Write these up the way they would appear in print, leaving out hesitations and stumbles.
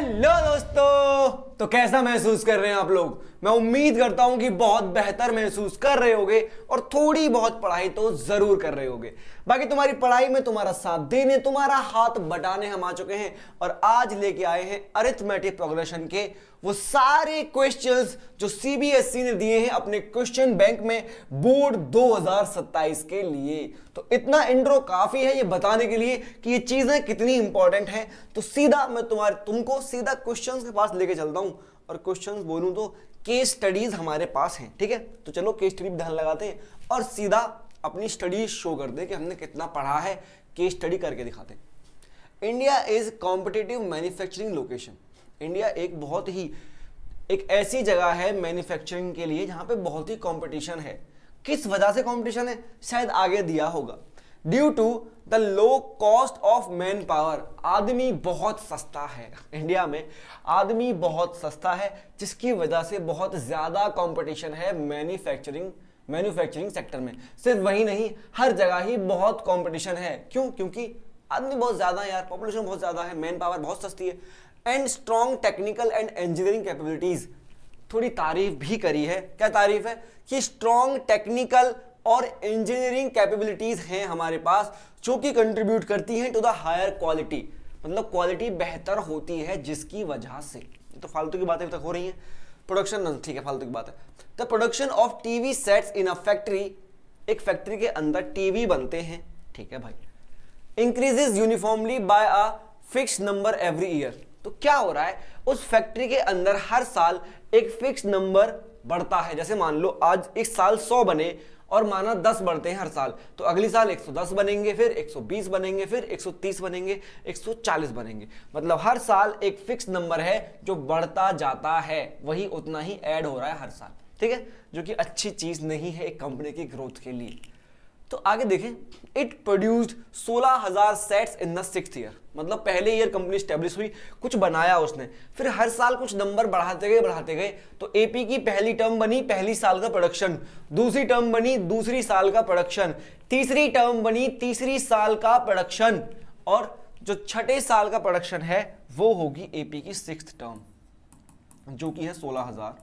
Hello दोस्तों, तो कैसा महसूस कर रहे हैं आप लोग। मैं उम्मीद करता हूं कि बहुत बेहतर महसूस कर रहे होगे और थोड़ी बहुत पढ़ाई तो जरूर कर रहे होगे। बाकी तुम्हारी पढ़ाई में तुम्हारा साथ देने, तुम्हारा हाथ बटाने हम आ चुके हैं और आज लेके आए हैं अरिथमेटिक प्रोग्रेशन के वो सारे क्वेश्चंस जो सीबीएसई ने दिए हैं अपने क्वेश्चन बैंक में बोर्ड 2027 के लिए। तो इतना इंट्रो काफी है ये बताने के लिए कि ये चीजें कितनी इंपॉर्टेंट हैं। तो सीधा मैं तुमको सीधा क्वेश्चंस के पास लेके चलता हूं और क्वेश्चंस बोलूं तो केस स्टडीज हमारे पास हैं। ठीक है, तो चलो केस स्टडी ध्यान लगाते हैं और सीधा अपनी स्टडीज शो करते हैं कि हमने कितना पढ़ा है। केस स्टडी करके दिखाते हैं। India is competitive manufacturing location. India एक ऐसी जगह है मैन्युफैक्चरिंग के लिए जहां पे बहुत ही कंपटीशन है। किस वजह से कंपटीशन है शायद आगे दिया होगा। Due to the low cost of man power. आदमी बहुत सस्ता है, इंडिया में आदमी बहुत सस्ता है जिसकी वजह से बहुत ज्यादा कंपटीशन है मैन्युफैक्चरिंग सेक्टर में। सिर्फ वही नहीं, हर जगह ही बहुत कंपटीशन है। क्यों? क्योंकि आदमी बहुत ज्यादा है यार, पॉपुलेशन बहुत ज्यादा है, मैन पावर बहुत सस्ती है। And strong technical and engineering capabilities. थोड़ी तारीफ भी करी है। क्या तारीफ है? कि स्ट्रॉन्ग टेक्निकल और इंजीनियरिंग कैपेबिलिटीज हैं हमारे पास जो कि कंट्रीब्यूट करती हैं टू द हायर क्वालिटी। मतलब क्वालिटी बेहतर होती है जिसकी वजह से। तो फालतू की बातें अभी तक हो रही हैं। प्रोडक्शन, ठीक है, फालतू की बात है। The production of TV sets in a factory. एक फैक्ट्री के अंदर टीवी बनते हैं, ठीक है भाई। Increases uniformly by a fix number every year. तो क्या हो रहा है, उस फैक्ट्री के अंदर हर साल एक फिक्स नंबर बढ़ता है। जैसे मान लो आज इस साल 100 बने और माना 10 बढ़ते हैं हर साल, तो अगली साल 110 बनेंगे, फिर 120 बनेंगे, फिर 130 बनेंगे, 140 बनेंगे। मतलब हर साल एक फिक्स नंबर है जो बढ़ता जाता है, वही उतना ही ऐड हो रहा है हर साल। ठीक है, जो कि अच्छी चीज नहीं है एक कंपनी की ग्रोथ के लिए। तो आगे देखें, it produced 16,000 sets in the 6th year. मतलब पहले ईयर कंपनी स्टैब्लिश हुई, कुछ बनाया उसने, फिर हर साल कुछ नंबर बढ़ाते गए। तो एपी की पहली टर्म बनी पहली साल का प्रोडक्शन, दूसरी टर्म बनी दूसरी साल का प्रोडक्शन, तीसरी टर्म बनी तीसरी साल का प्रोडक्शन, और जो छठे साल का प्रोडक्शन है वो होगी एपी की 6th टर्म जो कि है 16,000,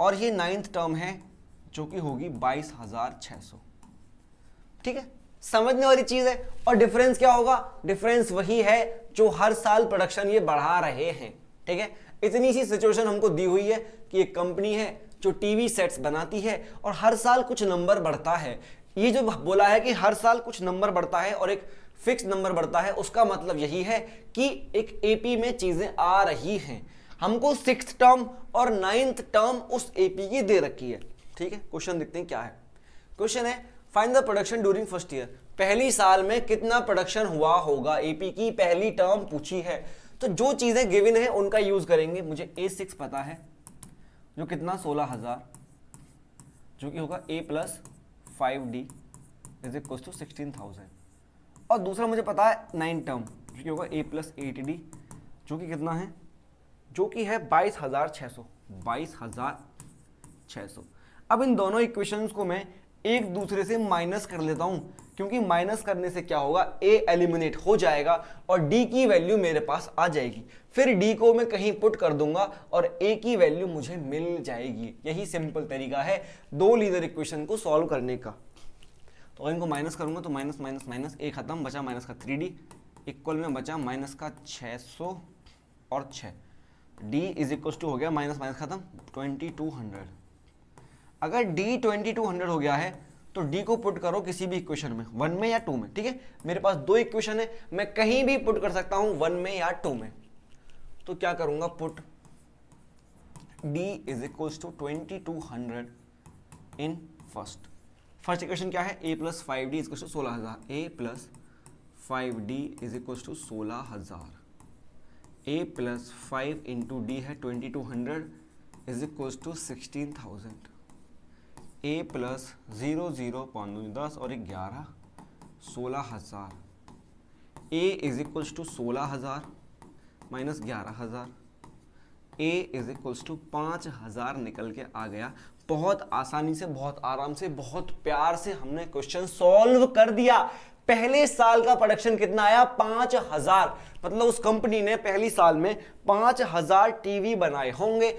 और ये 9th टर्म है जो कि होगी 22,600। ठीक है, समझने वाली चीज है। और डिफरेंस क्या होगा? डिफरेंस वही है जो हर साल प्रोडक्शन ये बढ़ा रहे हैं। ठीक है, इतनी सी सिचुएशन हमको दी हुई है कि एक कंपनी है जो टीवी सेट्स बनाती है और हर साल कुछ नंबर बढ़ता है। ये जो बोला है कि हर साल कुछ नंबर बढ़ता है और एक फिक्स नंबर बढ़ता है, उसका मतलब यही है कि एक एपी में चीजें आ रही हैं। हमको 6th टर्म और 9th टर्म उस एपी की दे रखी है। ठीक है, क्वेश्चन देखते हैं क्या है। क्वेश्चन है, find the production during first year. पहली साल में कितना प्रोडक्शन हुआ होगा। एपी की पहली टर्म पूछी है, तो जो चीजें गिवन है उनका यूज करेंगे। मुझे A6 पता है जो कितना 16,000 जो कि होगा A + 5D = 16,000, और दूसरा मुझे पता है 9 टर्म जो कि होगा A + 8D जो कि कितना है, जो कि है 22,600। 22,600। अब इन दोनों इक्वेशंस को मैं एक दूसरे से माइनस कर लेता हूं, क्योंकि माइनस करने से क्या होगा, ए एलिमिनेट हो जाएगा और डी की वैल्यू मेरे पास आ जाएगी। फिर डी को मैं कहीं पुट कर दूंगा और ए की वैल्यू मुझे मिल जाएगी। यही सिंपल तरीका है दो लीनियर इक्वेशन को सॉल्व करने का। तो इनको माइनस करूंगा तो माइनस माइनस माइनस, ए खत्म, बचा माइनस का 3D इक्वल में बचा माइनस का 600 और 6। डी = हो गया माइनस माइनस खत्म 2200। अगर d 2200 हो गया है तो d को पुट करो किसी भी इक्वेशन में, 1 में या 2 में। ठीक है, मेरे पास दो इक्वेशन है, मैं कहीं भी पुट कर सकता हूं, 1 में या 2 में। तो क्या करूंगा, put d = 2200 in first equation क्या है, a + 5d = 16,000। a + 5d = 16,000। a + 5 × d है 2200 = 16,000। a + 0 0 10 और 11 16,000। a = 16,000 - 11,000। a = 5,000 निकल के आ गया। बहुत आसानी से, बहुत आराम से, बहुत प्यार से हमने क्वेश्चन सॉल्व कर दिया। पहले साल का प्रोडक्शन कितना आया? 5000। मतलब उस कंपनी ने पहली साल में 5000 टीवी बनाए होंगे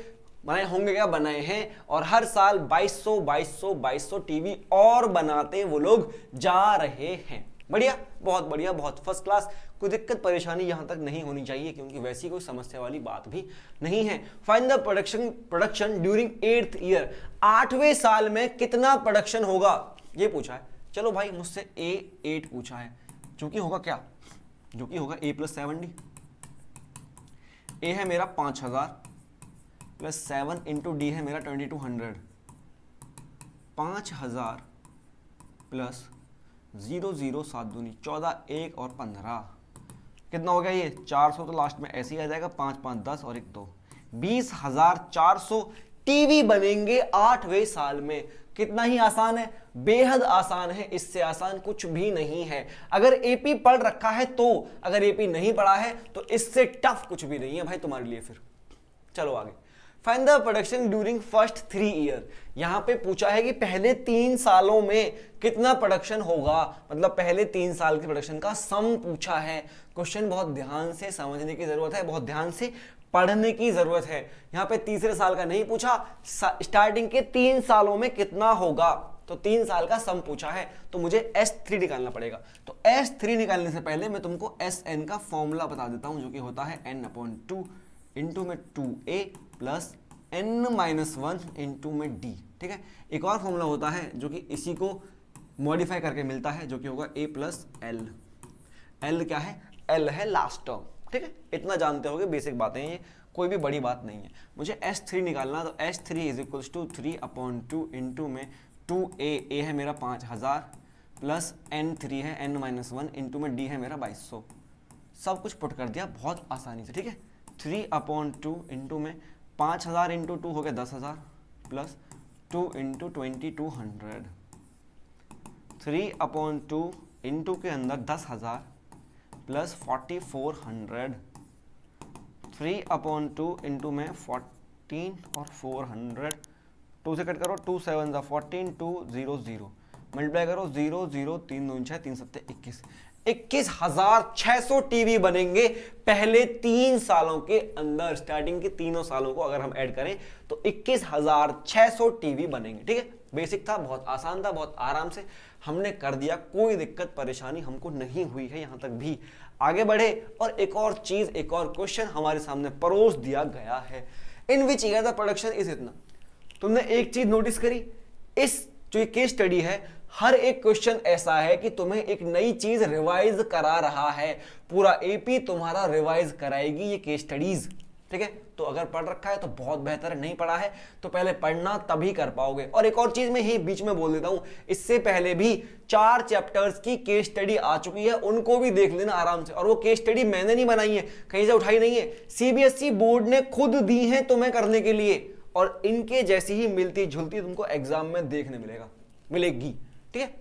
क्या, बनाए हैं। और हर साल 2200 टीवी और बनाते वो लोग जा रहे हैं। बढ़िया, बहुत बढ़िया, बहुत फर्स्ट क्लास। कोई दिक्कत परेशानी यहां तक नहीं होनी चाहिए, क्योंकि वैसी कोई समस्या वाली बात भी नहीं है। Find the production during 8th year. 8वें साल में कितना प्रोडक्शन होगा ये पूछा है। चलो भाई, मुझसे A8 पूछा है, जो कि होगा क्या? जो कि होगा A + 7D। A है मेरा 5000 + 7 × D है मेरा 2200। 5000 + 0 0 7 दूनी 14, 1 और 15 कितना हो गया? ये 400 तो लास्ट में ऐसे ही आ जाएगा। 5 5 10 और 1 2 20,400 टीवी बनेंगे 8वें साल में। कितना ही आसान है, बेहद आसान है, इससे आसान कुछ भी नहीं है। अगर एपी पढ़ रखा है तो, अगर एपी नहीं पढ़ा है तो इससे टफ कुछ भी नहीं है भाई तुम्हारे लिए। फिर चलो आगे। Find the production during first 3 year. यहां पे पूछा है कि पहले 3 सालों में कितना प्रोडक्शन होगा, मतलब पहले 3 साल के प्रोडक्शन का सम पूछा है। क्वेश्चन बहुत ध्यान से समझने की जरूरत है, बहुत ध्यान से पढ़ने की जरूरत है। यहां पे तीसरे साल का नहीं पूछा, स्टार्टिंग के 3 सालों में कितना होगा, तो 3 साल का सम पूछा है। तो मुझे S3 निकालना पड़ेगा। तो S3 निकालने से पहले मैं तुमको SN का फॉर्मूला बता देता हूं, जो कि होता है n/2 इंटू में 2A + n-1 इंटू में D। ठीक है, एक और फॉर्मूला होता है जो कि इसी को मॉडिफाई करके मिलता है, जो कि होगा A + L। L क्या है? L है लास्ट टर्म। ठीक है, इतना जानते होगे, बेसिक बातें हैं ये, कोई भी बड़ी बात नहीं है। मुझे S3 निकालना, तो S3 = 3/2 इंटू में 2A। A है मेरा 5000 + n3 है n-1 इंटू में D है मेरा 2200। सब कुछ पुट कर दिया बहुत आसानी से। ठीक है, 3/2 इंटू में 5000 इंटू 2 हो गया 10,000 + 2 इंटू 2200। 3/2 इंटू के अंदर 10,000 + 4400। 3/2 इंटू में 14 और 400। 2 से कट करो, 2 7 14, 2 0 0 मल्टीप्लाई करो, 0 0 3 2 6 3 7 21। 21,600 टीवी बनेंगे पहले 3 सालों के अंदर। स्टार्टिंग के तीनों सालों को अगर हम ऐड करें तो 21,600 टीवी बनेंगे। ठीक है, बेसिक था, बहुत आसान था, बहुत आराम से हमने कर दिया, कोई दिक्कत परेशानी हमको नहीं हुई है यहां तक भी। आगे बढ़े और एक और चीज, एक और क्वेश्चन हमारे सामने परोस दिया गया है। In which year the production is इतना। तुमने एक चीज नोटिस करी, इस जो ये केस स्टडी है, हर एक क्वेश्चन ऐसा है कि तुम्हें एक नई चीज रिवाइज करा रहा है। पूरा एपी तुम्हारा रिवाइज कराएगी ये केस स्टडीज। ठीक है, तो अगर पढ़ रखा है तो बहुत बेहतर है, नहीं पढ़ा है तो पहले पढ़ना, तभी कर पाओगे। और एक और चीज मैं ही बीच में बोल देता हूं, इससे पहले भी 4 चैप्टर्स की केस स्टडी आ चुकी है, उनको भी देख लेना आराम से। और वो केस स्टडी मैंने नहीं बनाई है, कहीं से उठाई नहीं है, सीबीएसई बोर्ड ने खुद दी है तुम्हें करने के लिए। और इनके जैसी ही मिलती जुलती तुमको एग्जाम में देखने मिलेगी। ठीक है,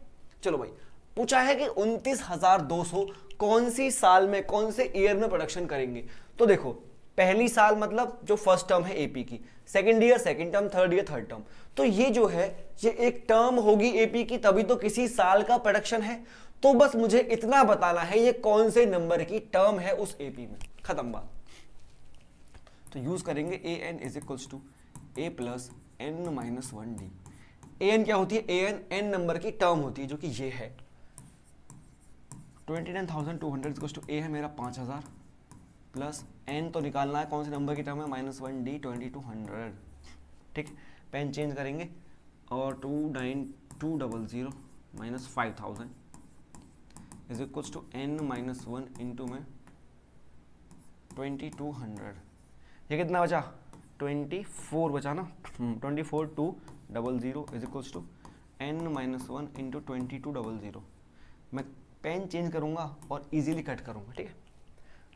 चलो भाई, पूछा है कि 29,200 कौन सी साल में, कौन से ईयर में प्रोडक्शन करेंगे। तो देखो, पहली साल मतलब जो फर्स्ट टर्म है एपी की, second year second term, third year third term. तो ये जो है ये एक टर्म होगी एपी की, तभी तो किसी साल का प्रोडक्शन है। तो बस मुझे इतना बताना है ये कौन से नंबर की टर्म है उस एपी में, खत्म बात। तो यूज करेंगे an = A + n-1D। an क्या होती है? an n नंबर की टर्म होती है, जो कि ये है 29,200 = A है मेरा 5000 + n तो निकालना है, कौन से नंबर की टर्म है? -1D 2200। ठीक, पेन चेंज करेंगे और 29200 - 5000 = n-1 इंटू में 2200। ये कितना बचा? 24 बचा ना। 24,200 = n-1 इंटू 2200। मैं पेन चेंज करूंगा और इजीली कट करूंगा। ठीक है,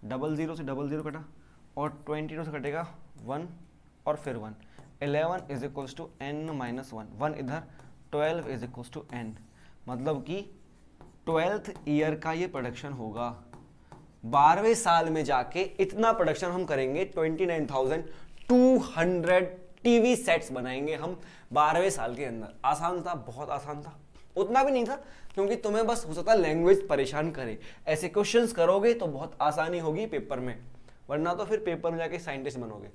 00 से 00 कटा और 22 से कटेगा 1 और फिर 1। 11 = n-1, 1 इधर, 12 = n। मतलब कि 12th ईयर का ये प्रोडक्शन होगा। 12वें साल में जाके इतना प्रोडक्शन हम करेंगे, 29,200 टीवी सेट्स बनाएंगे हम 12वें साल के अंदर। आसान था, बहुत आसान था। उतना भी नहीं था, क्योंकि तुम्हें बस हो सकता है लैंग्वेज परेशान करे। ऐसे क्वेश्चंस करोगे तो बहुत आसानी होगी पेपर में, वरना तो फिर पेपर में जाके साइंटिस्ट बनोगे।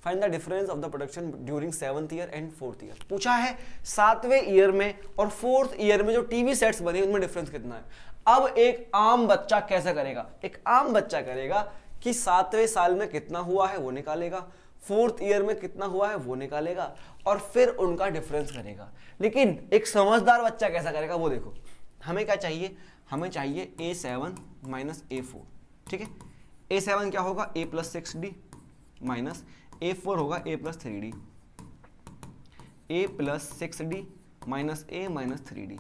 Find the difference of the production during 7th year and 4th year. पूछा है 7वें ईयर में और 4th ईयर में जो टीवी सेट्स बने उनमें डिफरेंस कितना है। अब एक आम बच्चा कैसे करेगा? एक आम बच्चा करेगा कि 7वें साल में कितना हुआ है वो निकालेगा, 4th ईयर में कितना हुआ है वो निकालेगा, और फिर उनका डिफरेंस करेगा। लेकिन एक समझदार बच्चा कैसा करेगा वो देखो। हमें क्या चाहिए? हमें चाहिए A7 माइनस A4, ठीक है। A7 क्या होगा? A plus 6D minus A4 होगा A plus 3D, A plus 6D minus A minus 3D।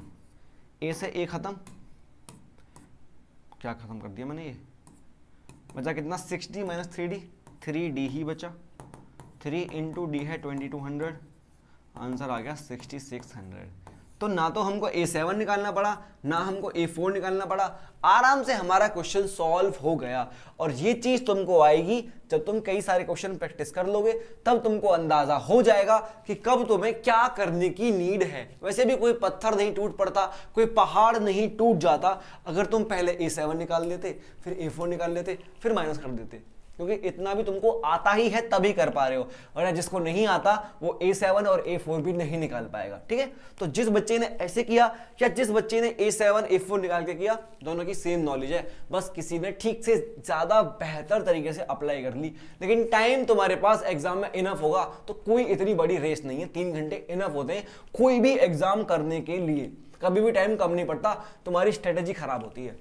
A से A खत्म, क्या खत्म कर दिया मैंने? ये बचा कितना? 6D माइनस 3D, 3D ही बचा। 3 इंटू डी है 2200, आंसर आ गया 6600। तो ना तो हमको A7 निकालना पड़ा, ना हमको A4 निकालना पड़ा, आराम से हमारा क्वेश्चन सॉल्व हो गया। और ये चीज तुमको आएगी जब तुम कई सारे क्वेश्चन प्रैक्टिस कर लोगे, तब तुमको अंदाजा हो जाएगा कि कब तुम्हें क्या करने की नीड है। वैसे भी कोई पत्थर नहीं टूट पड़ता, कोई पहाड़ नहीं टूट जाता अगर तुम पहले A7 निकाल लेते, फिर A4 निकाल लेते, फिर माइनस कर देते, क्योंकि इतना भी तुमको आता ही है तभी कर पा रहे हो, और जिसको नहीं आता वो A7 और A4 भी नहीं निकाल पाएगा, ठीक है। तो जिस बच्चे ने ऐसे किया या जिस बच्चे ने A7 A4 निकाल के किया, दोनों की सेम नॉलेज है, बस किसी ने ठीक से ज्यादा बेहतर तरीके से अप्लाई कर ली। लेकिन टाइम तुम्हारे पास एग्जाम में इनफ होगा तो कोई इतनी बड़ी रेस नहीं है, 3 घंटे इनफ होते हैं कोई भी एग्जाम करने के लिए। कभी भी टाइम कम नहीं पड़ता, तुम्हारी स्ट्रेटेजी खराब होती है।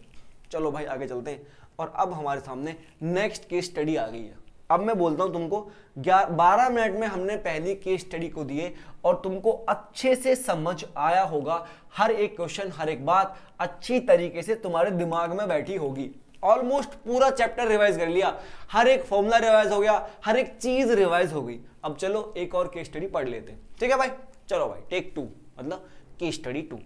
चलो भाई आगे चलते हैं। और अब हमारे सामने नेक्स्ट केस स्टडी आ गई है। अब मैं बोलता हूं तुमको 12 मिनट में हमने पहली केस स्टडी को दिए और तुमको अच्छे से समझ आया होगा। हर एक क्वेश्चन, हर एक बात अच्छी तरीके से तुम्हारे दिमाग में बैठी होगी। ऑलमोस्ट पूरा चैप्टर रिवाइज कर लिया, हर एक फॉर्मूला रिवाइज हो गया, हर एक चीज रिवाइज हो गई। अब चलो एक और केस स्टडी पढ़ लेते हैं, ठीक है भाई। चलो भाई टेक 2, मतलब केस स्टडी 2।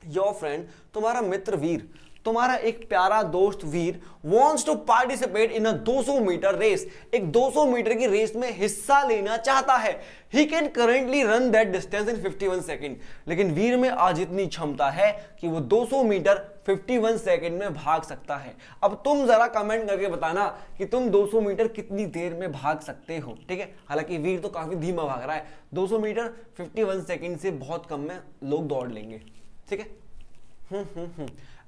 योर फ्रेंड, तुम्हारा मित्र वीर, तुम्हारा एक प्यारा दोस्त Veer wants to participate in a 200 metre race, एक 200 मीटर की रेस में हिस्सा लेना चाहता है। He can currently run that distance in 51 second. लेकिन वीर में आज इतनी क्षमता है कि वो 200 मीटर 51 सेकेंड में भाग सकता है। अब तुम जरा कमेंट करके बताना कि तुम 200 मीटर कितनी देर में भाग सकते हो, ठीक है। हालांकि वीर तो काफी धीमा भाग रहा है, 200 मीटर 51 सेकेंड से बहुत कम में लोग दौड़ लेंगे, ठीक है।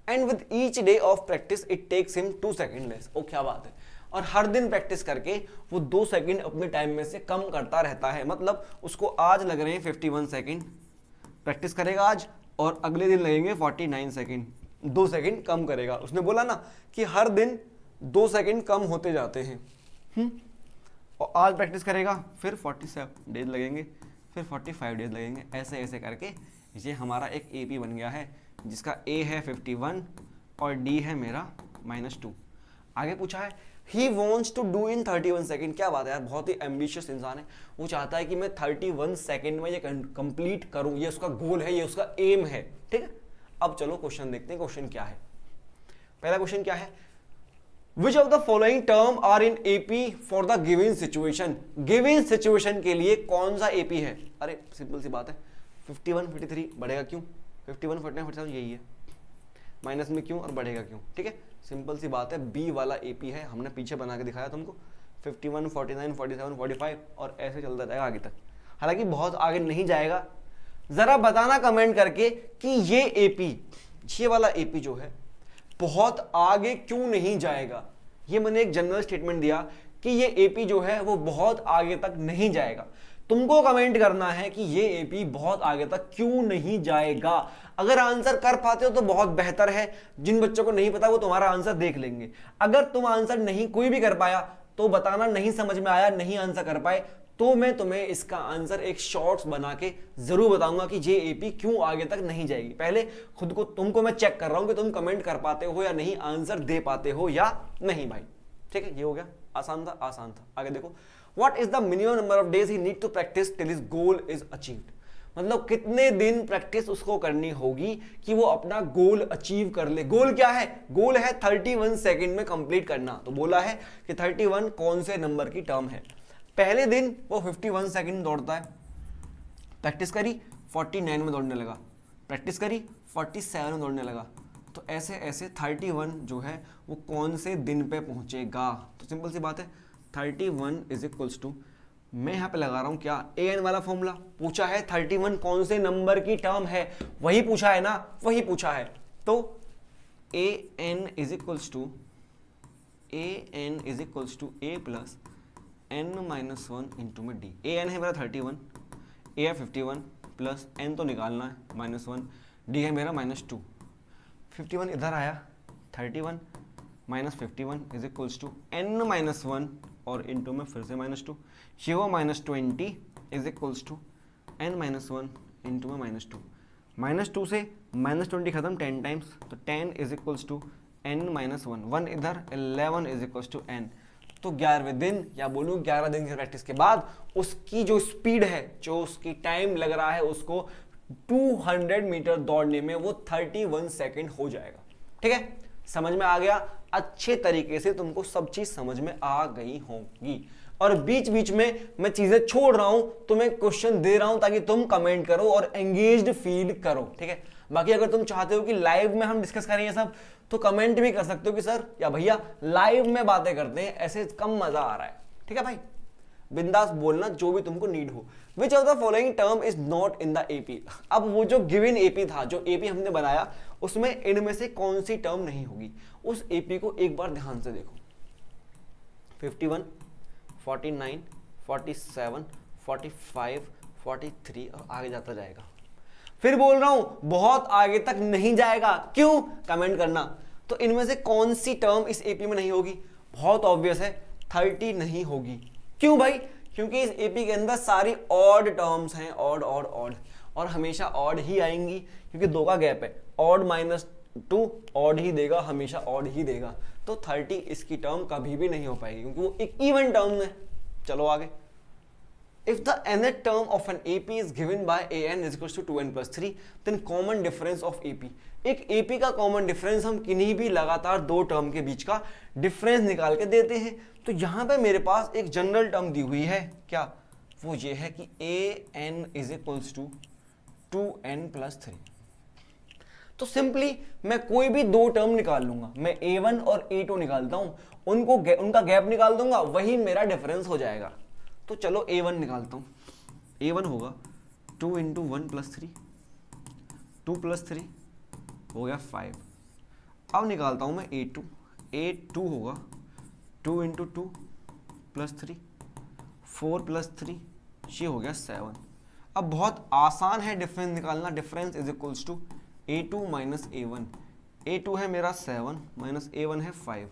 And with each day of practice it takes him 2 second less. ओ क्या बात है। और हर दिन प्रैक्टिस करके वो 2 सेकेंड अपने टाइम में से कम करता रहता है। मतलब उसको आज लग रहे हैं 51 सेकेंड, प्रैक्टिस करेगा आज, और अगले दिन लगेंगे 49 सेकेंड, 2 सेकेंड कम करेगा। उसने बोला ना कि हर दिन 2 सेकेंड कम होते जाते हैं। और आज प्रैक्टिस करेगा, फिर 47 डेज लगेंगे, फिर 45 डेज लगेंगे, ऐसे ऐसे करके ये हमारा एक AP बन गया है, जिसका A है 51 और D है मेरा -2। आगे पूछा है he wants to do in 31 second. क्या बात है यार, बहुत ही एम्बिशियस इंसान है। वो चाहता है कि मैं 31 सेकेंड में ये कंप्लीट करूं, ये उसका गोल है, ये उसका एम है, ठीक है। अब चलो क्वेश्चन देखते हैं, क्वेश्चन क्या है। पहला क्वेश्चन क्या है? Which of the following term are in AP for the given situation? Given situation के लिए कौन सा AP है? अरे सिंपल सी बात है, 51 53 बढ़ेगा क्यों? 51 49 47 यही है, माइनस में क्यों और बढ़ेगा क्यों? ठीक है, सिंपल सी बात है, बी वाला एपी है, हमने पीछे बना के दिखाया तुमको। 51 49 47 45 और ऐसे चलता जाएगा आगे तक। हालांकि बहुत आगे नहीं जाएगा। जरा बताना कमेंट करके कि ये एपी, ये वाला एपी जो है बहुत आगे क्यों नहीं जाएगा। ये मैंने एक जनरल स्टेटमेंट दिया कि ये एपी जो है वो बहुत आगे तक नहीं जाएगा। तुमको कमेंट करना है कि ये एपी बहुत आगे तक क्यों नहीं जाएगा। अगर आंसर कर पाते हो तो बहुत बेहतर है, जिन बच्चों को नहीं पता वो तुम्हारा आंसर देख लेंगे। अगर तुम आंसर नहीं कोई भी कर पाया तो बताना नहीं समझ में आया, नहीं आंसर कर पाए, तो मैं तुम्हें इसका आंसर एक शॉर्ट्स बना के जरूर बताऊंगा कि ये एपी क्यों आगे तक नहीं जाएगी। पहले खुद को तुमको मैं चेक कर रहा हूं कि तुम कमेंट कर पाते हो या नहीं, आंसर दे पाते हो या नहीं भाई। ठीक है, ये हो गया, आसान था आसान था। आगे देखो, what is the minimum number of days he need to practise till his goal is achieved. मतलब कितने दिन प्रैक्टिस उसको करनी होगी कि वो अपना गोल अचीव कर ले। गोल क्या है? गोल है 31 सेकंड में कंप्लीट करना। तो बोला है कि 31 कौन से नंबर की टर्म है। पहले दिन वो 51 सेकंड दौड़ता है, प्रैक्टिस करी 49 में दौड़ने लगा, प्रैक्टिस करी, 47 में दौड़ने लगा, तो ऐसे ऐसे 31 जो है वो कौन से दिन पे पहुंचेगा। तो सिंपल सी बात है, 31 इज इक्वल्स टू, मैं यहाँ पे लगा रहा हूँ क्या, an वाला फॉर्मूला। पूछा है 31 कौन से नंबर की टर्म है, वही पूछा है ना, वही पूछा है। तो an is equals to a plus n-1 into में d। an है मेरा 31, a है 51 प्लस n तो निकालना है -1, d है मेरा -2। 51 इधर आया, 31 minus 51 is equals to n-1 और इंटू में फिर से -2, ये हुआ -20 is equals to n-1 into में -2। -2 से -20 खत्म 10 टाइम्स, तो 10 इज इक्वल्स टू n-1, 1 इधर, 11 इज इक्वल्स टू n। तो 11वें दिन या बोलूँ 11 दिन की प्रैक्टिस के बाद उसकी जो स्पीड है, जो उसकी टाइम लग रहा है उसको 200 मीटर दौड़ने में, वो 31 सेकंड हो जाएगा। ठीक है, समझ में आ गया? अच्छे तरीके से तुमको सब चीज समझ में आ गई होगी। और बीच बीच में मैं चीजें छोड़ रहा हूं, तुम्हें क्वेश्चन दे रहा हूं ताकि तुम कमेंट करो और एंगेज्ड फील करो। ठीक है, बाकी अगर तुम चाहते हो कि लाइव में हम डिस्कस करें ये सब, तो कमेंट भी कर सकते हो कि सर या भैया लाइव में बातें करते हैं, ऐसे कम मजा आ रहा है। ठीक है भाई, बिंदास बोलना जो भी तुमको नीड हो। Which of the following term is not in the AP. अब वो जो गिवन एपी था, जो एपी हमने बनाया, उसमें इनमें से कौन सी टर्म नहीं होगी, उस एपी को एक बार ध्यान से देखो। 51, 49, 47, 45, 43 और आगे जाता जाएगा। फिर बोल रहा हूं बहुत आगे तक नहीं जाएगा, क्यों? कमेंट करना। तो इनमें से कौन सी टर्म इस एपी में नहीं होगी? बहुत ऑब्वियस है, 30 नहीं होगी। क्यों भाई? क्योंकि इस एपी के अंदर सारी ऑड टर्म्स हैं, ऑड ऑड ऑड, और हमेशा ऑड ही आएंगी क्योंकि 2 का गैप है। ऑड -2 ऑड ही देगा, हमेशा ऑड ही देगा। तो 30 इसकी टर्म कभी भी नहीं हो पाएगी क्योंकि वो एक इवन टर्म है। चलो आगे। If the nth term of an AP is given by an is equals to 2n plus 3, then common difference of AP। एक AP का कॉमन डिफरेंस हम किन्हीं भी लगातार 2 टर्म के बीच का डिफरेंस निकाल के देते हैं। तो यहां पे मेरे पास एक जनरल टर्म दी हुई है, क्या? वो ये है कि an is equals to 2n plus 3। तो सिंपली मैं कोई भी 2 टर्म निकाल लूंगा, मैं a1 और a2 निकालता हूं, उनका गैप निकाल दूंगा, वही मेरा डिफरेंस हो जाएगा। तो चलो a1 निकालता हूं। a1 होगा 2 इंटू 1 प्लस 3, 2 प्लस 3 हो गया 5। अब निकालता हूं मैं a2। a2 होगा 2 इंटू 2 प्लस 3, 4 प्लस 3, ये हो गया 7। अब बहुत आसान है डिफरेंस निकालना। Difference is equals to a2 minus a1। a2 है मेरा 7 माइनस a1 है 5,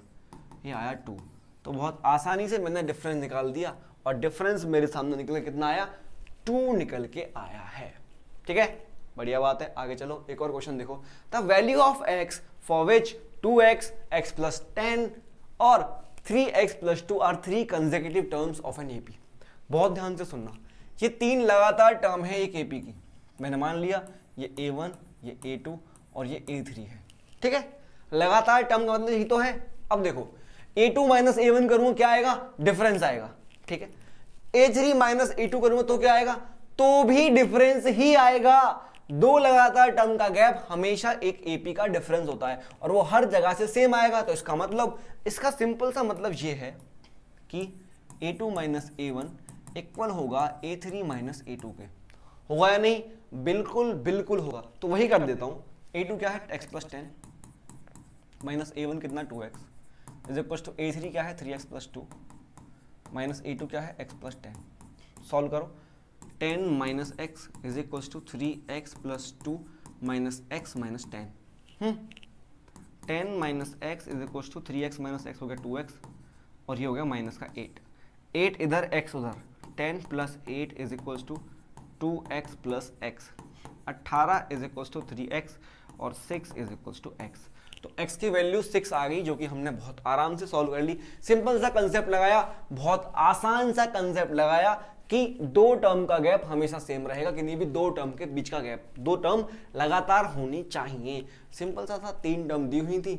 ये आया 2। तो बहुत आसानी से मैंने डिफरेंस निकाल दिया और डिफरेंस मेरे सामने निकल के कितना आया? 2 निकल के आया है। ठीक है, बढ़िया बात है। आगे चलो, एक और क्वेश्चन देखो। The value of x for which 2x, x plus 10 और 3x plus 2 are 3 consecutive terms of an AP. बहुत ध्यान से सुनना, ये 3 लगातार टर्म है एक एपी की। मैंने मान लिया ये a1, ये a2 और ये a3 है। ठीक है, लगातार टर्म का मतलब यही तो है। अब देखो, a2 माइनस a1 करूंगा क्या आएगा? डिफरेंस आएगा। ठीक है, a3 माइनस a2 करूंगा तो क्या आएगा? तो भी डिफरेंस ही आएगा। 2 लगातार टर्म का गैप हमेशा एक एपी का डिफरेंस होता है और वो हर जगह से सेम आएगा। तो इसका मतलब, इसका सिंपल सा मतलब ये है कि a2 माइनस a1 इक्वल होगा a3 माइनस a2 के। होगा या नहीं? बिल्कुल बिल्कुल होगा। तो वही कर देता हूं। a2 क्या है? x प्लस 10 माइनस a1 कितना? 2x is equal to a3 क्या है? 3x प्लस 2 माइनस a2 क्या है? x plus 10। सॉल्व करो। 10 minus x is equal to 3x plus 2 minus x minus 10। 10 minus x is equal to 3x minus x हो गया 2x और ये हो गया माइनस का 8। 8 इधर, x उधर। 10 plus 8 is equal to 2x plus x। 18 is equal to 3x और 6 इज इक्वल टू x। तो x की वैल्यू 6 आ गई, जो कि हमने बहुत आराम से सॉल्व कर ली। सिंपल सा कंसेप्ट लगाया, बहुत आसान सा कंसेप्ट लगाया कि 2 टर्म का गैप हमेशा सेम रहेगा, कि नहीं भी 2 टर्म के बीच का गैप, 2 टर्म लगातार होनी चाहिए। सिंपल सा था, 3 टर्म दी हुई थी,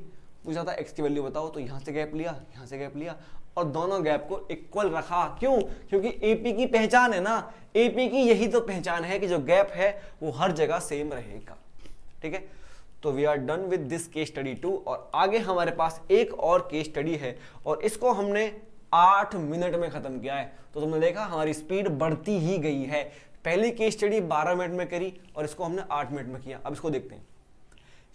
पूछा था x की वैल्यू बताओ, तो यहां से गैप लिया, यहां से गैप लिया और दोनों गैप को इक्वल रखा। क्यों? क्योंकि एपी की पहचान है ना, एपी की यही तो पहचान है कि जो गैप है वो हर जगह सेम रहेगा। ठीक है, तो we are done with this case study 2 और आगे हमारे पास एक और केस स्टडी है और इसको हमने 8 मिनट में खत्म किया है। तो तुमने देखा हमारी स्पीड बढ़ती ही गई है। पहली केस स्टडी 12 मिनट में करी और इसको हमने 8 मिनट में किया। अब इसको देखते हैं।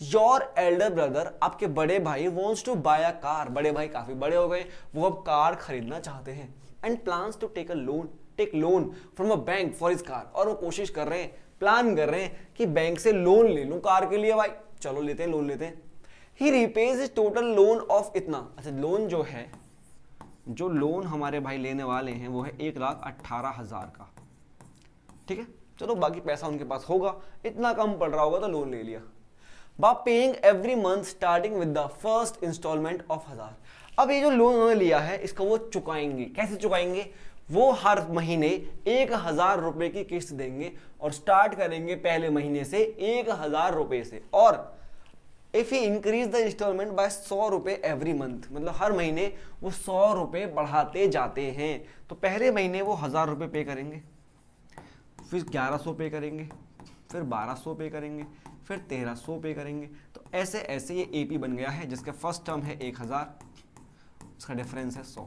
योर एल्डर ब्रदर, आपके बड़े भाई wants to buy a car, बड़े भाई काफी बड़े हो गए, वो अब कार खरीदना चाहते हैं। And plans to take loan from a bank for his car, और वो कोशिश कर रहे हैं, प्लान कर रहे हैं कि बैंक से लोन ले लूं कार के लिए। भाई चलो लेते हैं, लोन लेते हैं। ही रिपेज हिज टोटल लोन ऑफ इतना, अच्छा लोन जो है, जो लोन हमारे भाई लेने वाले हैं वो है 1,18,000 का, ठीक है। चलो बाकी पैसा उनके पास होगा, इतना कम पड़ रहा होगा तो लोन ले लिया। बा paying every month starting with the first instalment of 1000। अब ये जो लोन उन्होंने लिया है इसका वो चुकाएंगे। कैसे चुकाएंगे? वो हर महीने 1,000 रुपए की किस्त देंगे और स्टार्ट करेंगे पहले महीने से 1,000 रुपए से। और if he increase the instalment by 100 रुपए एवरी मंथ, मतलब हर महीने वो 100 रुपए बढ़ाते जाते हैं। तो पहले महीने वो 1000 रुपए पे करेंगे, फिर 1100 पे करेंगे, फिर 1200 पे करेंगे, फिर 1300 पे करेंगे। तो ऐसे ऐसे ये एपी बन गया है जिसका फर्स्ट टर्म है 1000, उसका डिफरेंस है 100,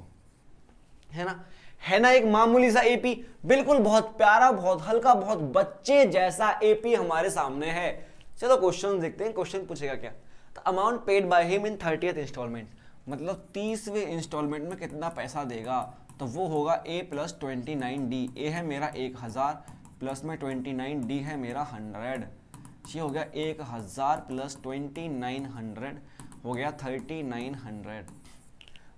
है ना एक मामूली सा एपी, बिल्कुल बहुत प्यारा, बहुत हल्का, बहुत बच्चे जैसा एपी हमारे सामने है। चलो क्वेश्चन देखते हैं। क्वेश्चन पूछेगा क्या? The amount paid by him in 30th instalment, मतलब 30वें इंस्टॉलमेंट में कितना पैसा देगा? तो वो होगा a + 29d। ए है मेरा 1000 प्लस में 29d है मेरा 100। ये हो गया 1000 + 2900 हो गया 3900।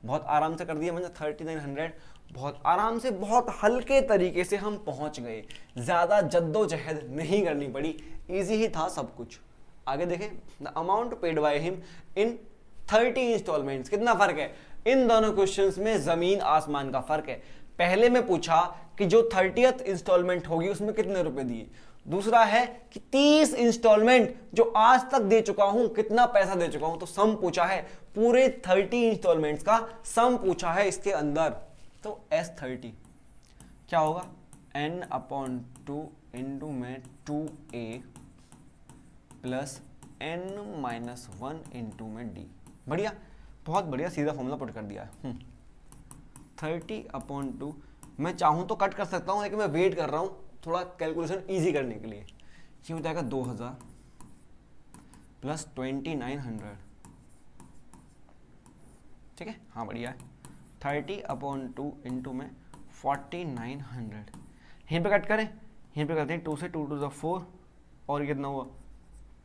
बहुत आराम से कर दिया मैंने 3900, बहुत आराम से, बहुत हल्के तरीके से हम पहुंच गए। ज्यादा जद्दोजहद नहीं करनी पड़ी, इजी ही था सब कुछ। आगे देखें। The amount paid by him in 30 instalments, कितना फर्क है इन दोनों क्वेश्चंस में? जमीन आसमान का फर्क है। पहले में पूछा कि जो 30th इंस्टॉलमेंट होगी उसमें कितने रुपए दिए, दूसरा है कि 30 इंस्टॉलमेंट जो आज तक दे चुका हूं कितना पैसा दे चुका हूं। तो सम पूछा है, पूरे 30 इंस्टॉलमेंट्स का सम पूछा है इसके अंदर। तो S30 क्या होगा? n/2 इंटू में 2a प्लस n-1 इंटू में d। बढ़िया, बहुत बढ़िया, सीधा फॉर्मूला पुट कर दिया है। 30/2 मैं चाहूं तो कट कर सकता हूं, लेकिन मैं वेट कर रहा हूं थोड़ा कैलकुलेशन इजी करने के लिए। ये हो जाएगा 2000 प्लस 2900, ठीक है। हाँ बढ़िया है। 30/2 इंटू में 4900, यहीं पे कट करें, यहीं पे करते हैं 2 से 2 to the 4 और ये कितना हुआ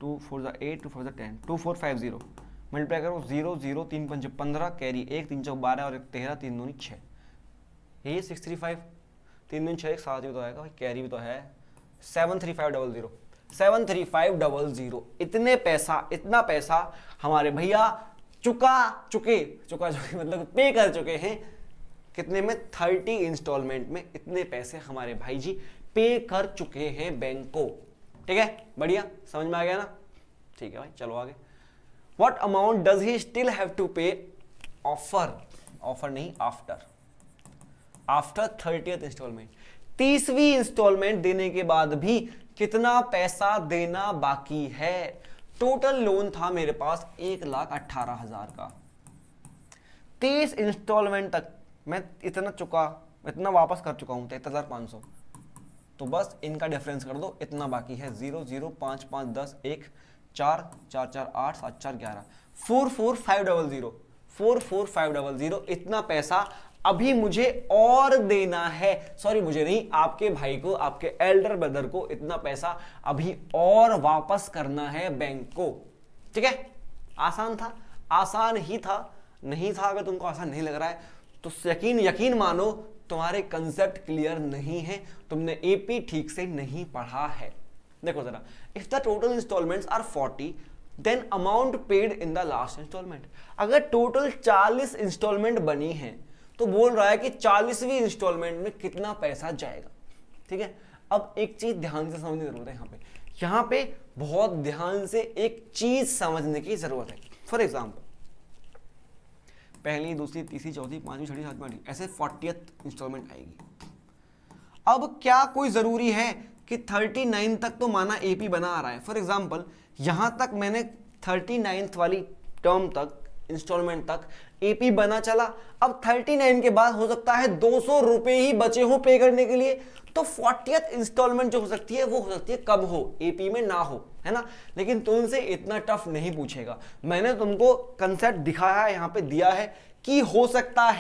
2 4 the 8 2 4 the 10 2450 मल्टीप्लाई करो 0 0 3 5 15 कैरी 1 3 4 12 और 1 13 3 दूनी 6, यही 635 3 दूनी 6 7 भी तो आएगा भाई, कैरी भी तो है 73500 73500। इतना पैसा हमारे भैया चुका चुके मतलब पे कर चुके हैं। कितने में? 30 इंस्टॉलमेंट में इतने पैसे हमारे भाई जी पे कर चुके हैं बैंक को, ठीक है। बढ़िया, समझ में आ गया ना? ठीक है भाई, चलो आगे। What amount does he still have to pay ऑफर नहीं, आफ्टर 30th इंस्टॉलमेंट, 30वीं इंस्टॉलमेंट देने के बाद भी कितना पैसा देना बाकी है? टोटल लोन था मेरे पास 1,18,000 का, 30 इंस्टॉलमेंट तक मैं इतना वापस कर चुका हूं 73,500। तो बस इनका डिफरेंस कर दो, इतना बाकी है 0 0 5 5 10 1 4 4 4 8 7 4 11 44500 इतना पैसा अभी मुझे और देना है। सॉरी, मुझे नहीं, आपके भाई को, आपके एल्डर ब्रदर को इतना पैसा अभी और वापस करना है बैंक को, ठीक है। आसान था, आसान ही था। नहीं था, अगर तुमको आसान नहीं लग रहा है तो यकीन मानो तुम्हारे कंसेप्ट क्लियर नहीं है, तुमने एपी ठीक से नहीं पढ़ा है। देखो जरा, if the total instalments are 40 then amount paid in the last instalment. अगर टोटल 40 इंस्टॉलमेंट बनी है तो बोल रहा है कि 40वीं इंस्टॉलमेंट में कितना पैसा जाएगा, ठीक है। अब एक चीज ध्यान से समझने की जरूरत है, यहाँ पे बहुत ध्यान से एक चीज समझने की जरूरत है। फॉर एग्जाम्पल, पहली, दूसरी, तीसरी, चौथी, पांचवी, छठी, सातवीं, आठवीं, ऐसे 40th इंस्टॉलमेंट आएगी। अब क्या कोई जरूरी है कि 39 तक तो माना एपी बना आ रहा है। फॉर एग्जांपल यहां तक मैंने 39th वाली टर्म तक, इंस्टॉलमेंट तक एपी बना चला। अब 39 के बाद हो सकता है 200 रुपए ही बचे हो पे करने के लिए, तो 40th इंस्टॉलमेंट जो हो सकती है वो हो सकती है कब हो, एपी में ना हो, है ना। लेकिन तुमसे इतना टफ नहीं पूछेगा, मैंने तुमको कंसेप्ट दिखाया है, यहां पे दिया है कि हो सकता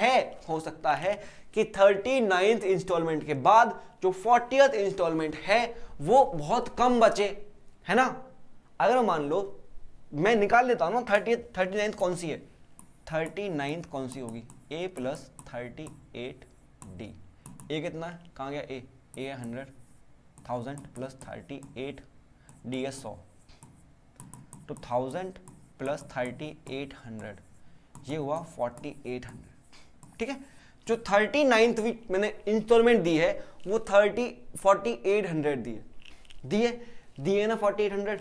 है कि 39th इंस्टॉलमेंट के बाद जो 40th इंस्टॉलमेंट है वो बहुत कम बचे, है ना। अगर मान लो मैं निकाल लेता हूं ना 39th कौन सी है, 39th कौन सी होगी, a प्लस 38d। ए कितना है, कहाँ गया ए है 100,000 प्लस 38 डी है 100, तो 1000 प्लस 3800 ये हुआ 4800, ठीक है। जो 39th मैंने इंस्टॉलमेंट दी है वो 4800 दिए ना 4800,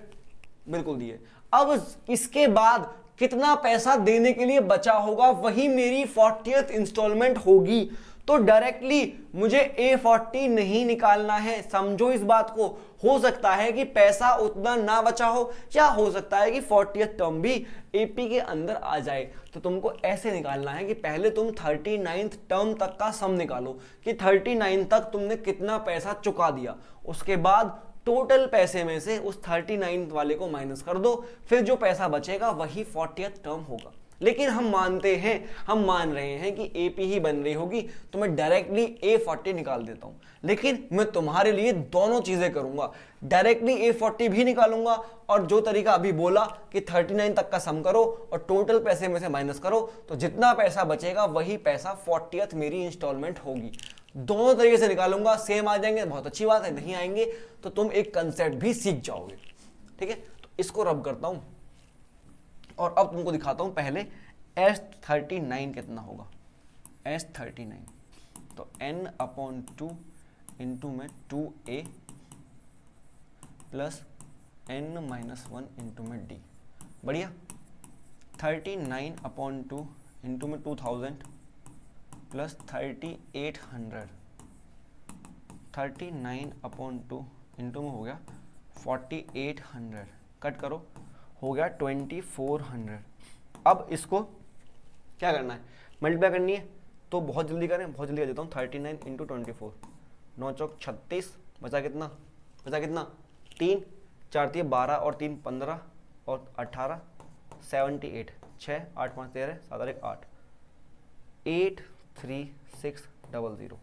बिल्कुल दिए। अब इसके बाद कितना पैसा देने के लिए बचा होगा वही मेरी 40th इंस्टॉलमेंट होगी। तो डायरेक्टली मुझे A40 नहीं निकालना है, समझो इस बात को। हो सकता है कि पैसा उतना ना बचा हो, या हो सकता है कि 40th टर्म भी एपी के अंदर आ जाए। तो तुमको ऐसे निकालना है कि पहले तुम 39th टर्म तक का सम निकालो कि 39 तक तुमने कितना पैसा चुका दिया, उसके बाद टोटल पैसे में से उस 39 वाले को माइनस कर दो, फिर जो पैसा बचेगा वही 40th टर्म होगा। लेकिन हम मान रहे हैं कि एपी ही बन रही होगी, तो मैं डायरेक्टली A40 निकाल देता हूं। लेकिन मैं तुम्हारे लिए दोनों चीजें करूंगा, डायरेक्टली A40 भी निकालूंगा, और जो तरीका अभी बोला कि 39 तक का सम करो और टोटल पैसे में से माइनस करो, तो जितना पैसा बचेगा वही पैसा 40th मेरी इंस्टॉलमेंट होगी। दोनों तरीके से निकालूंगा, सेम आ जाएंगे बहुत अच्छी बात है, नहीं आएंगे तो तुम एक कंसेप्ट भी सीख जाओगे, ठीक है। तो इसको रब करता हूं और अब तुमको दिखाता हूं पहले S39 कितना होगा। S39 तो n/2 इंटू में 2a प्लस n-1 इंटू में d, बढ़िया। 39/2 इंटू में 2000 प्लस 3800, 39/2 इंटू में हो गया 4800, कट करो हो गया 2400। अब इसको क्या करना है, मल्टीप्लाई करनी है, तो बहुत जल्दी करें, बहुत जल्दी कर देता हूँ। 39 इंटू 24, 9 चौक 36, बचा कितना 3, 4 3 12 और 3 15 और 18 78, 6 8 5 13 7 1 8, 83600।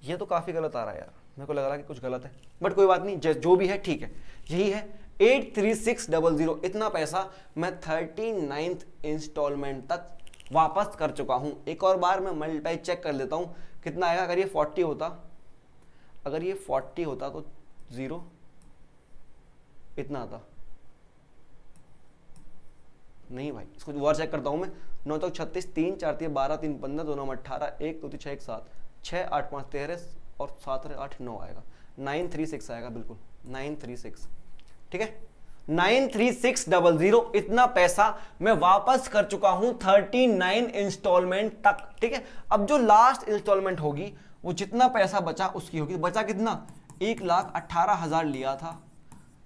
ये तो काफ़ी गलत आ रहा है यार, मेरे को लग रहा है कि कुछ गलत है, बट कोई बात नहीं, जो भी है ठीक है, यही है 83600। इतना पैसा मैं 39th इंस्टॉलमेंट तक वापस कर चुका हूं। एक और बार मैं मल्टीप्लाई चेक कर लेता हूं कितना आएगा। अगर ये 40 होता तो 0 इतना आता नहीं भाई, इसको और चेक करता हूं मैं। 9 तक 36, 3 4 3 12 3 15 2 9 18 1 2 3 6 1 7 6 8 5 13 और 7 8 9 आएगा, 936 आएगा, बिल्कुल 936, ठीक है। 93600 इतना पैसा मैं वापस कर चुका हूं 39 इंस्टॉलमेंट तक, ठीक है। अब जो लास्ट इंस्टॉलमेंट होगी वो जितना पैसा बचा उसकी होगी। बचा कितना, 1,18,000 लिया था,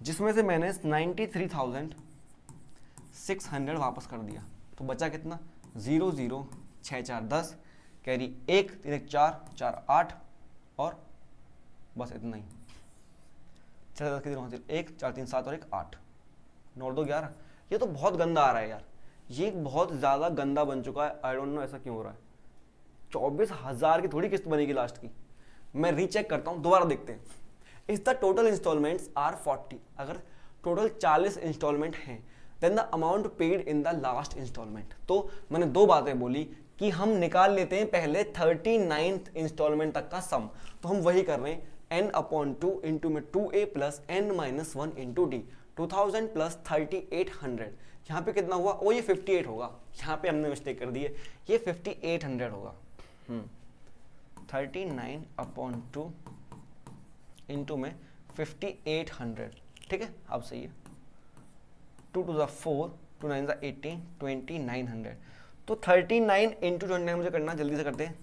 जिसमें से मैंने 93,600 वापस कर दिया, तो बचा कितना 0 0 6 4 10, कैरी 1 3 1 4 4 8 और बस इतना ही। 6 10 कितने 1 4 3 7 और 1 8 9 2 11। ये तो बहुत गंदा आ रहा है यार, ये बहुत ज़्यादा गंदा बन चुका है। आई डोंट नो ऐसा क्यों हो रहा है। 24,000 की थोड़ी किस्त बनेगी लास्ट की। मैं रीचेक करता हूँ, दोबारा देखते हैं। If the total instalments are 40, अगर टोटल 40 इंस्टॉलमेंट हैं, then the amount paid in the last instalment. तो मैंने दो बातें बोली कि हम निकाल लेते हैं पहले 39th इंस्टॉलमेंट तक का सम, तो हम वही कर रहे हैं। n/2 इंटू में 2a plus n-1 into D, 2000 plus 3800। यहाँ पे कितना हुआ, वो ये 58 होगा, यहाँ पे हमने मिस्टेक कर दी है, ये 5800 होगा। 39/2 इंटू में 5800, ठीक है, अब सही है। 2 to the 4, 2 9 the 18, 2900। तो 39 इंटू 29 मुझे करना, जल्दी से करते हैं।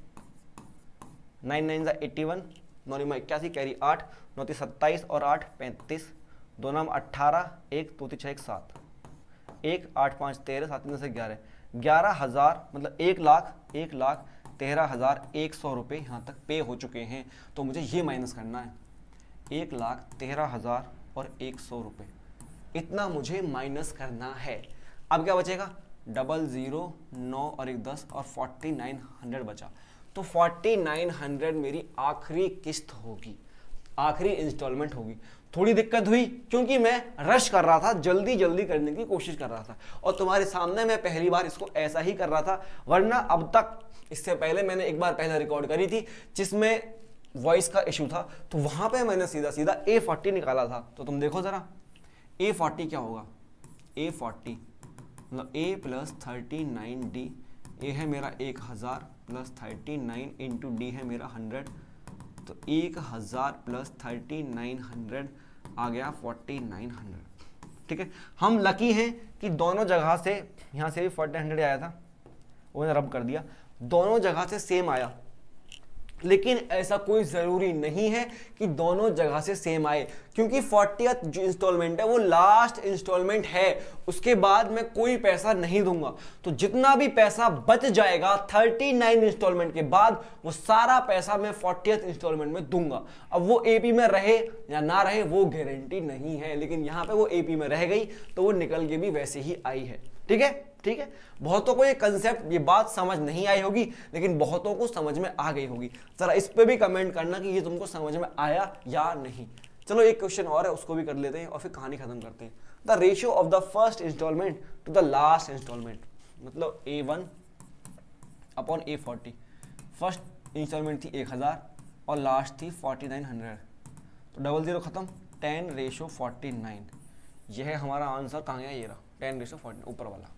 9 9 the 81, 9 9 81, कैरी 8, 9 3 27 और 8 35, 2 9 18, 1 2 3 6 1 7, 1 8 5 13, 7 3 से 11, 11,000 मतलब 1,13,100 रुपये यहाँ तक पे हो चुके हैं। तो मुझे ये माइनस करना है, 1,13,100 रुपये, इतना मुझे माइनस करना है। अब क्या बचेगा, 00, 9 और 1 10 और 4900 बचा। तो 4900 मेरी आखिरी किस्त होगी, आखिरी इंस्टॉलमेंट होगी। थोड़ी दिक्कत हुई क्योंकि मैं रश कर रहा था, जल्दी जल्दी करने की कोशिश कर रहा था, और तुम्हारे सामने मैं पहली बार इसको ऐसा ही कर रहा था। वरना अब तक, इससे पहले मैंने एक बार पहले रिकॉर्ड करी थी जिसमें वॉइस का इशू था, तो वहां पे मैंने सीधा सीधा A40 निकाला था। तो तुम देखो जरा A40 क्या होगा, A40 मतलब A + 39D, A है मेरा 1000 + 39 इंटू D है मेरा 100, तो 1000 + 3900 आ गया 4900। ठीक है, हम लकी हैं कि दोनों जगह से, यहाँ से भी 4900 आया था, वो मैंने रब कर दिया, दोनों जगह से सेम आया। लेकिन ऐसा कोई ज़रूरी नहीं है कि दोनों जगह से सेम आए, क्योंकि 40th जो इंस्टॉलमेंट है वो लास्ट इंस्टॉलमेंट है, उसके बाद मैं कोई पैसा नहीं दूंगा। तो जितना भी पैसा बच जाएगा 39 इंस्टॉलमेंट के बाद, वो सारा पैसा मैं 40th इंस्टॉलमेंट में दूंगा। अब वो AP में रहे या ना रहे वो गारंटी नहीं है, लेकिन यहाँ पे वो AP में रह गई तो वो निकल के भी वैसे ही आई है। ठीक है, ठीक है। बहुतों को ये कंसेप्ट, ये बात समझ नहीं आई होगी, लेकिन बहुतों को समझ में आ गई होगी। जरा इस पे भी कमेंट करना कि ये तुमको समझ में आया या नहीं। चलो एक क्वेश्चन और है, उसको भी कर लेते हैं और फिर कहानी खत्म करते हैं। The ratio of the first instalment to the last instalment, मतलब A1 upon A40। First instalment थी 1000 और लास्ट थी 4900, तो 00 खत्म, 10:49। यह है हमारा आंसर। कहाँ गया, ये रहा 10:49, ऊपर वाला।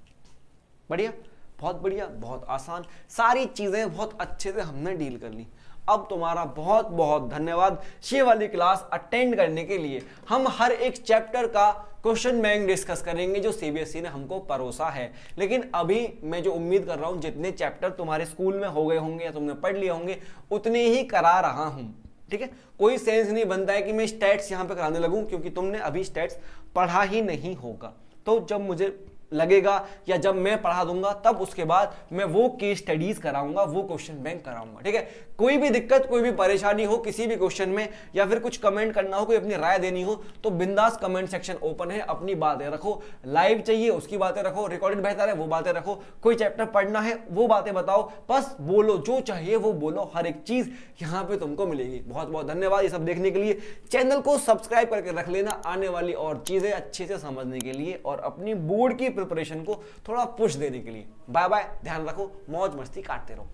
बढ़िया, बहुत बढ़िया, बहुत आसान, सारी चीजें बहुत अच्छे से हमने डील कर ली। अब तुम्हारा बहुत बहुत धन्यवाद ये वाली क्लास अटेंड करने के लिए। हम हर एक चैप्टर का क्वेश्चन बैंक डिस्कस करेंगे जो CBSE ने हमको परोसा है। लेकिन अभी मैं जो उम्मीद कर रहा हूँ, जितने चैप्टर तुम्हारे स्कूल में हो गए होंगे या तुमने पढ़ लिए होंगे, उतने ही करा रहा हूँ। ठीक है, कोई सेंस नहीं बनता है कि मैं स्टैट्स यहाँ पे कराने लगूँ, क्योंकि तुमने अभी स्टैट्स पढ़ा ही नहीं होगा। तो जब मुझे लगेगा या जब मैं पढ़ा दूंगा, तब उसके बाद मैं वो केस स्टडीज कराऊंगा, वो क्वेश्चन बैंक कराऊंगा। ठीक है, कोई भी दिक्कत, कोई भी परेशानी हो किसी भी क्वेश्चन में, या फिर कुछ कमेंट करना हो, कोई अपनी राय देनी हो, तो बिंदास कमेंट सेक्शन ओपन है। अपनी बातें रखो, लाइव चाहिए उसकी बातें रखो, रिकॉर्डेड बेहतर है वो बातें रखो, कोई चैप्टर पढ़ना है वो बातें बताओ, बस बोलो, जो चाहिए वो बोलो, हर एक चीज यहाँ पे तुमको मिलेगी। बहुत बहुत धन्यवाद ये सब देखने के लिए। चैनल को सब्सक्राइब करके रख लेना आने वाली और चीजें अच्छे से समझने के लिए और अपनी बोर्ड की प्रिपरेशन को थोड़ा पुश देने के लिए। बाय बाय, ध्यान रखो, मौज मस्ती काटते रहो।